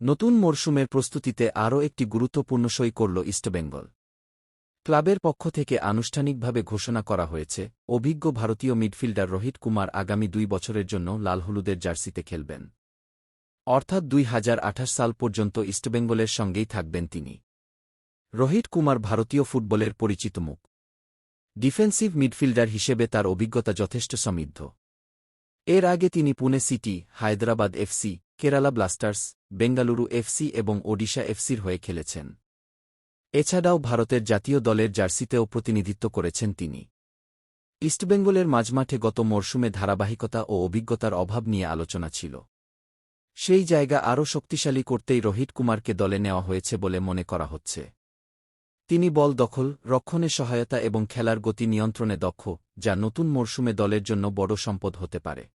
নতুন মরশুমের প্রস্তুতিতে আরও একটি গুরুত্বপূর্ণ সই করল ইস্টবেঙ্গল। ক্লাবের পক্ষ থেকে আনুষ্ঠানিকভাবে ঘোষণা করা হয়েছে, অভিজ্ঞ ভারতীয় মিডফিল্ডার রোহিত কুমার আগামী ২ বছরের জন্য লাল-হলুদের জার্সিতে খেলবেন। অর্থাৎ ২০২৮ সাল পর্যন্ত ইস্টবেঙ্গলের সঙ্গেই থাকবেন তিনি। রোহিত কুমার ভারতীয় ফুটবলের পরিচিত মুখ। ডিফেন্সিভ মিডফিল্ডার হিসেবে তার অভিজ্ঞতা যথেষ্ট সমৃদ্ধ। এর আগে তিনি Pune city, Hyderabad FC, Kerala Blasters, Bengaluru FC এবং ওডিশা এফসির হয়ে খেলেছেন। এছাড়াও ভারতের জাতীয় দলের জার্সিতেও প্রতিনিধিত্ব করেছেন তিনি। ইস্টবেঙ্গলের মাঝমাঠে গত মরশুমে ধারাবাহিকতা ও অভিজ্ঞতার অভাব নিয়ে আলোচনা ছিল। সেই জায়গা আরও শক্তিশালী করতেই রোহিত কুমারকে দলে নেওয়া হয়েছে বলে মনে করা হচ্ছে। তিনি বল দখল, রক্ষণে সহায়তা এবং খেলার গতি নিয়ন্ত্রণে দক্ষ, যা নতুন মরশুমে দলের জন্য বড় সম্পদ হতে পারে।